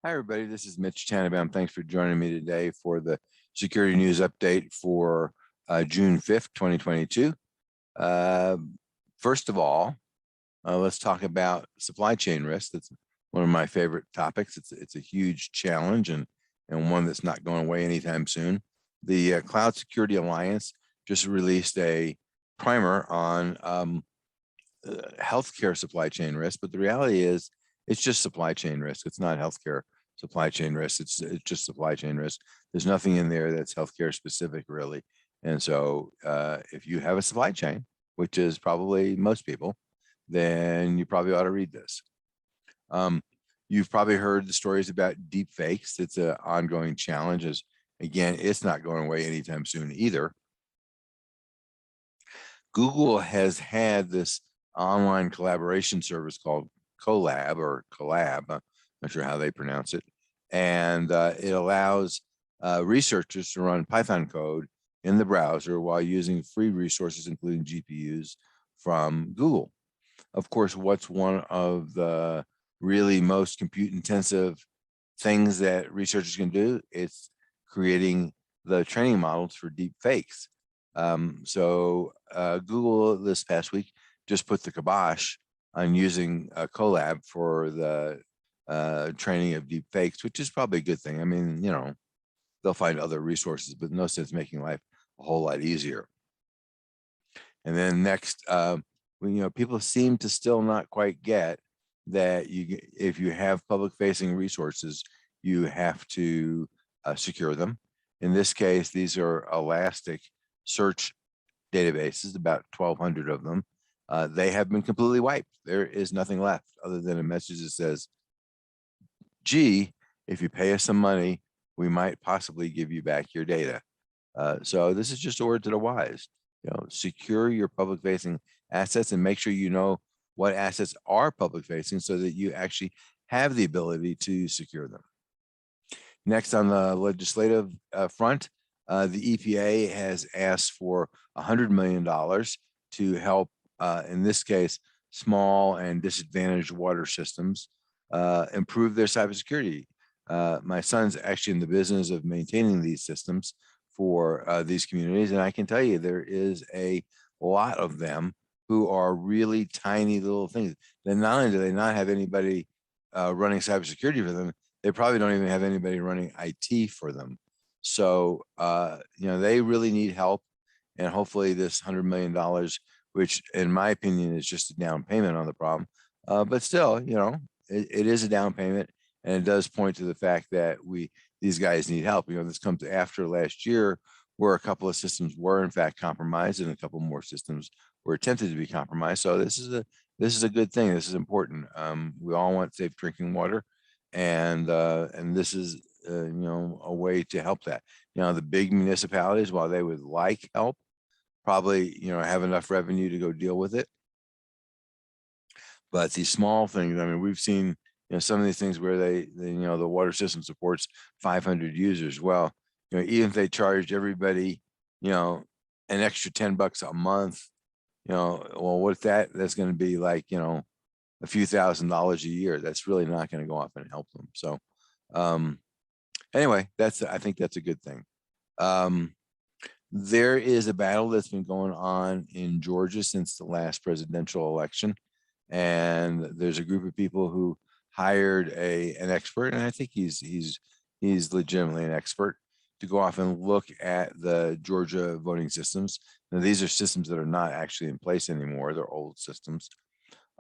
Hi, everybody. This is Mitch Tanenbaum. Thanks for joining me today for the security news update for June 5th, 2022. First of all, let's talk about supply chain risk. That's one of my favorite topics. It's a huge challenge and one that's not going away anytime soon. The Cloud Security Alliance just released a primer on healthcare supply chain risk, but the reality is it's just supply chain risk. It's not healthcare supply chain risk. It's just supply chain risk. There's nothing in there that's healthcare specific, really. And so if you have a supply chain, which is probably most people, then you probably ought to read this. You've probably heard the stories about deep fakes. It's an ongoing challenge. Again, it's not going away anytime soon either. Google has had this online collaboration service called Collab or Collab, I'm not sure how they pronounce it, and it allows researchers to run Python code in the browser while using free resources, including GPUs from Google. Of course, what's one of the really most compute intensive things that researchers can do? It's creating the training models for deep fakes. Google this past week just put the kibosh on using Collab for the training of deep fakes, which is probably a good thing. I mean, you know, they'll find other resources, but no sense making life a whole lot easier. And then next, people seem to still not quite get that if you have public-facing resources, you have to secure them. In this case, these are Elastic search databases, about 1,200 of them. They have been completely wiped. There is nothing left other than a message that says, gee, if you pay us some money, we might possibly give you back your data. So this is just a word to the wise. Secure your public-facing assets and make sure you know what assets are public-facing so that you actually have the ability to secure them. Next, on the legislative front, the EPA has asked for $100 million to help, in this case, small and disadvantaged water systems improve their cybersecurity. My son's actually in the business of maintaining these systems for these communities, and I can tell you there is a lot of them who are really tiny little things. Then not only do they not have anybody running cybersecurity for them, they probably don't even have anybody running IT for them. So, they really need help. And hopefully this $100 million, which in my opinion is just a down payment on the problem. But still, it is a down payment. And it does point to the fact that these guys need help. This comes after last year where a couple of systems were in fact compromised and a couple more systems were attempted to be compromised. So this is a good thing. This is important. We all want safe drinking water. And this is a way to help that. The big municipalities, while they would like help, probably have enough revenue to go deal with it. But these small things, I mean, we've seen some of these things where the water system supports 500 users. Well, even if they charged everybody an extra $10 a month, well, what if that's going to be like a few $1,000s a year? That's really not going to go off and help them. So anyway, I think that's a good thing. There is a battle that's been going on in Georgia since the last presidential election, and there's a group of people who hired an expert, and I think he's legitimately an expert, to go off and look at the Georgia voting systems. Now, these are systems that are not actually in place anymore; they're old systems.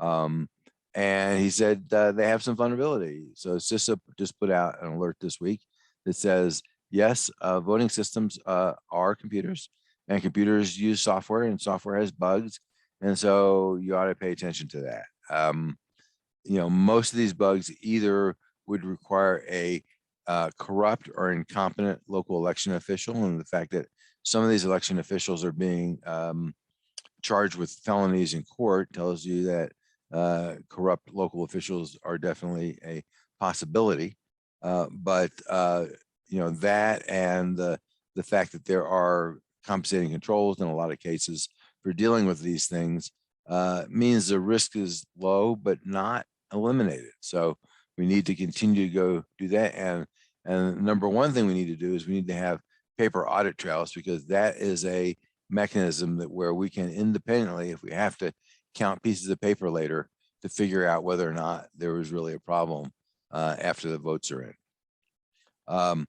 And he said they have some vulnerability. So CISA just put out an alert this week that says, yes, voting systems are computers, and computers use software, and software has bugs. And so you ought to pay attention to that. Most of these bugs either would require a corrupt or incompetent local election official. And the fact that some of these election officials are being charged with felonies in court tells you that corrupt local officials are definitely a possibility. But that and the fact that there are compensating controls in a lot of cases for dealing with these things means the risk is low, but not eliminated. So We need to continue to go do that. And number one thing we need to do is we need to have paper audit trails, because that is a mechanism that where we can independently, if we have to count pieces of paper later, to figure out whether or not there was really a problem after the votes are in.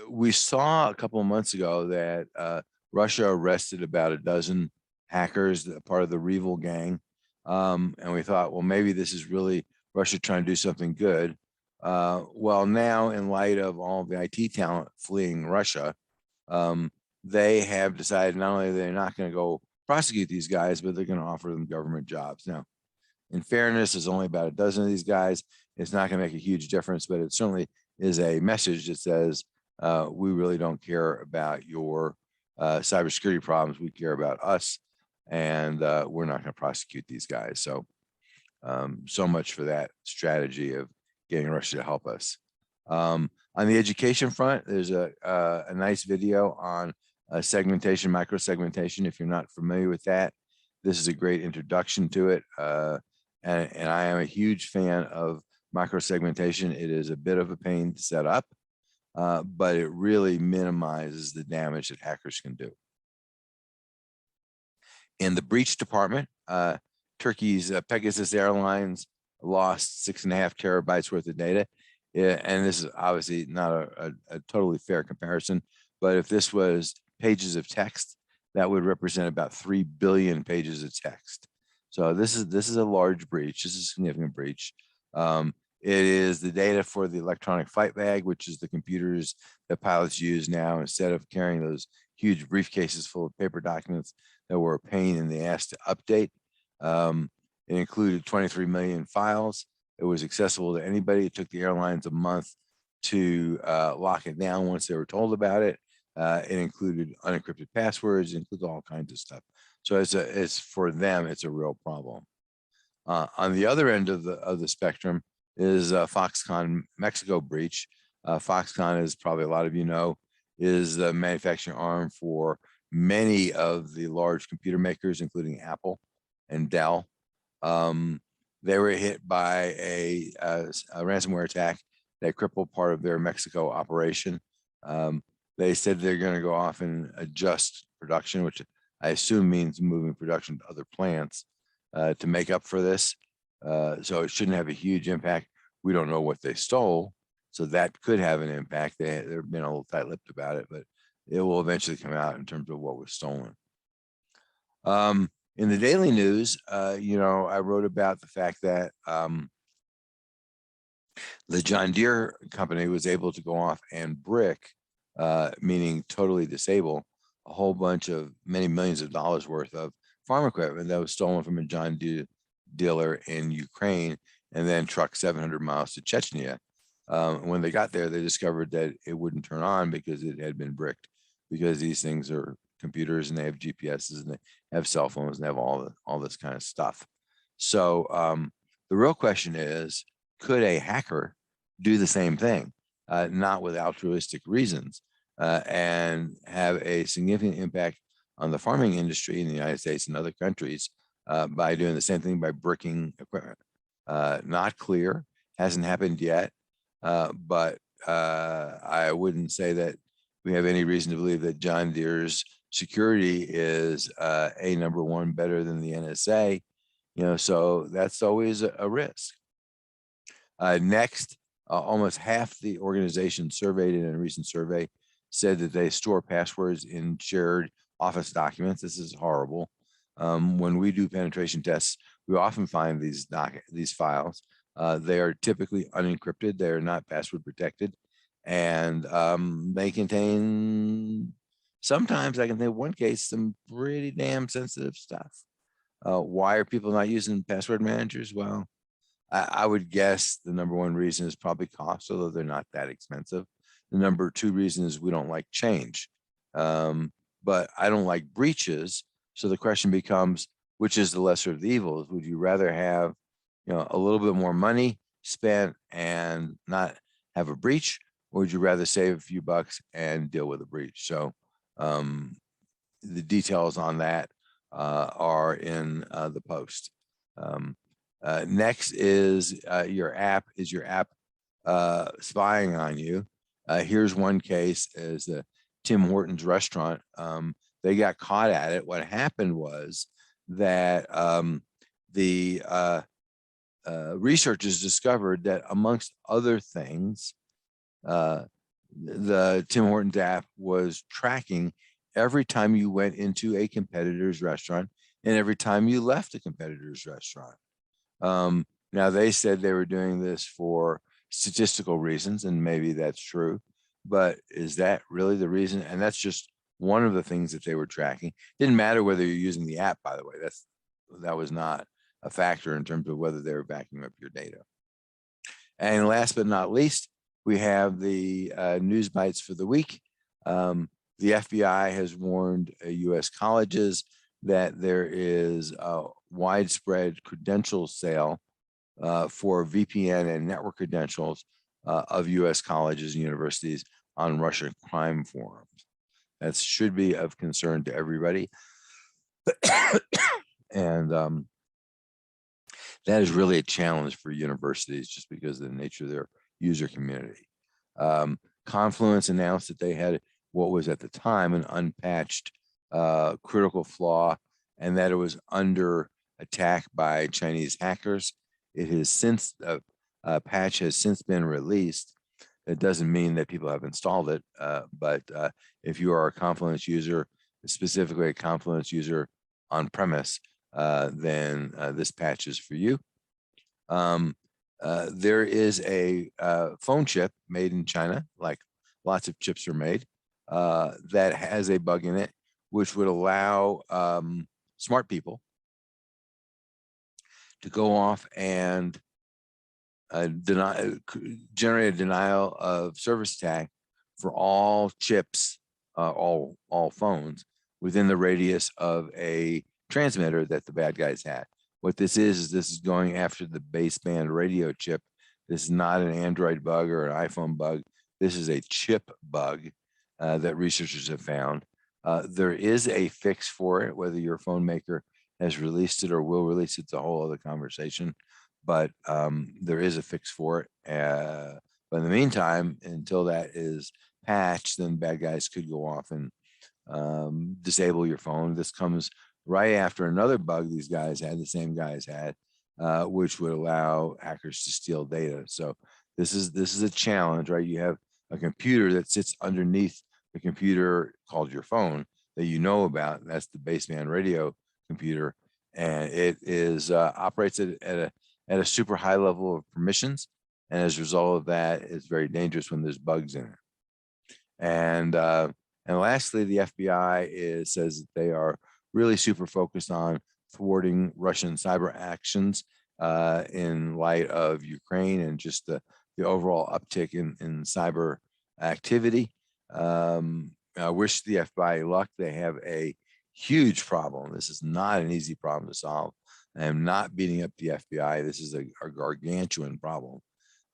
We saw a couple of months ago that Russia arrested about a dozen hackers, part of the Revil gang. And we thought, well, maybe this is really Russia trying to do something good. Well, now in light of all the IT talent fleeing Russia, they have decided not only they're not going to go prosecute these guys, but they're going to offer them government jobs. Now, in fairness, there's only about a dozen of these guys. It's not going to make a huge difference, but it certainly is a message that says, we really don't care about your cybersecurity problems. We care about us, and we're not going to prosecute these guys. So, so much for that strategy of getting Russia to help us. On the education front, there's a nice video on segmentation, microsegmentation. If you're not familiar with that, this is a great introduction to it. And I am a huge fan of microsegmentation. It is a bit of a pain to set up, but it really minimizes the damage that hackers can do. In the breach department, Turkey's Pegasus Airlines lost 6.5 terabytes worth of data. And this is obviously not a totally fair comparison, but if this was pages of text, that would represent about 3 billion pages of text. So this is a large breach. This is a significant breach. It is the data for the electronic flight bag, which is the computers that pilots use now instead of carrying those huge briefcases full of paper documents that were a pain in the ass to update. It included 23 million files. It was accessible to anybody. It took the airlines a month to lock it down once they were told about it. It included unencrypted passwords, it included all kinds of stuff. So it's for them, it's a real problem. On the other end of the spectrum is Foxconn Mexico breach. Foxconn, as probably a lot of you know, is the manufacturing arm for many of the large computer makers, including Apple and Dell. They were hit by a ransomware attack that crippled part of their Mexico operation. They said they're going to go off and adjust production, which I assume means moving production to other plants to make up for this. So it shouldn't have a huge impact. We don't know what they stole, so that could have an impact. They're been a little tight-lipped about it, but it will eventually come out in terms of what was stolen. In the daily news, I wrote about the fact that the John Deere company was able to go off and brick, meaning totally disable, a whole bunch of many millions of dollars worth of farm equipment that was stolen from a John Deere dealer in Ukraine and then trucked 700 miles to Chechnya. When they got there, they discovered that it wouldn't turn on because it had been bricked, because these things are computers and they have GPSs and they have cell phones and they have all this kind of stuff. So the real question is, could a hacker do the same thing, not with altruistic reasons, and have a significant impact on the farming industry in the United States and other countries by doing the same thing, by bricking equipment? Not clear, hasn't happened yet, but I wouldn't say that we have any reason to believe that John Deere's security is a number one better than the NSA, so that's always a risk. Next, almost half the organizations surveyed in a recent survey said that they store passwords in shared office documents. This is horrible. When we do penetration tests, we often find these files. They are typically unencrypted. They are not password protected, and they contain, sometimes I can think of one case, some pretty damn sensitive stuff. Why are people not using password managers? Well, I would guess the number one reason is probably cost, although they're not that expensive. The number two reason is we don't like change, but I don't like breaches. So the question becomes, which is the lesser of the evils? Would you rather have, a little bit more money spent and not have a breach, or would you rather save a few bucks and deal with a breach? So the details on that are in the post. Next is your app. Is your app spying on you? Here's one case: is the Tim Hortons restaurant. They got caught at it. What happened was that the researchers discovered that, amongst other things, the Tim Hortons app was tracking every time you went into a competitor's restaurant and every time you left a competitor's restaurant. Now, they said they were doing this for statistical reasons, and maybe that's true, but is that really the reason? And that's just one of the things that they were tracking. Didn't matter whether you're using the app, by the way. That was not a factor in terms of whether they were backing up your data. And last but not least, we have the news bites for the week. The FBI has warned U.S. colleges that there is a widespread credential sale for VPN and network credentials of U.S. colleges and universities on Russian crime forums. That should be of concern to everybody. And that is really a challenge for universities just because of the nature of their user community. Confluence announced that they had what was at the time an unpatched critical flaw, and that it was under attack by Chinese hackers. It has since, patch has since been released. It doesn't mean that people have installed it, but if you are a Confluence user, specifically a Confluence user on premise, then this patch is for you. There is a phone chip made in China, like lots of chips are made, that has a bug in it, which would allow smart people to go off and generate a denial of service attack for all chips, all phones within the radius of a transmitter that the bad guys had. What this is this is going after the baseband radio chip. This is not an Android bug or an iPhone bug. This is a chip bug that researchers have found. There is a fix for it. Whether your phone maker has released it or will release it, it's a whole other conversation. But there is a fix for it. But in the meantime, until that is patched, then bad guys could go off and disable your phone. This comes right after another bug these guys had, the same guys had, which would allow hackers to steal data. So this is a challenge, right? You have a computer that sits underneath the computer called your phone that you know about. That's the baseband radio computer, and it is operates at a super high level of permissions, and as a result of that, it's very dangerous when there's bugs in it. And lastly, the FBI says that they are really super focused on thwarting Russian cyber actions in light of Ukraine and just the overall uptick in cyber activity. I wish the FBI luck. They have a huge problem. This is not an easy problem to solve. I am not beating up the FBI. This is a gargantuan problem.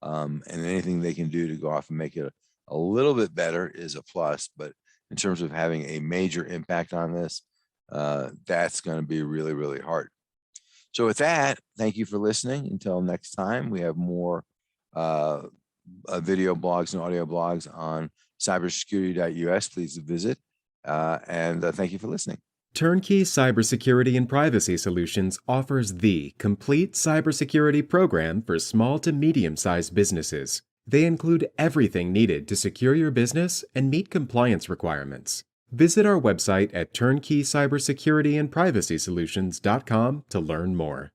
And anything they can do to go off and make it a little bit better is a plus. But in terms of having a major impact on this, that's going to be really, really hard. So with that, thank you for listening. Until next time, we have more video blogs and audio blogs on cybersecurity.us. Please visit. And thank you for listening. Turnkey Cybersecurity and Privacy Solutions offers the complete cybersecurity program for small to medium-sized businesses. They include everything needed to secure your business and meet compliance requirements. Visit our website at turnkeycybersecurityandprivacysolutions.com to learn more.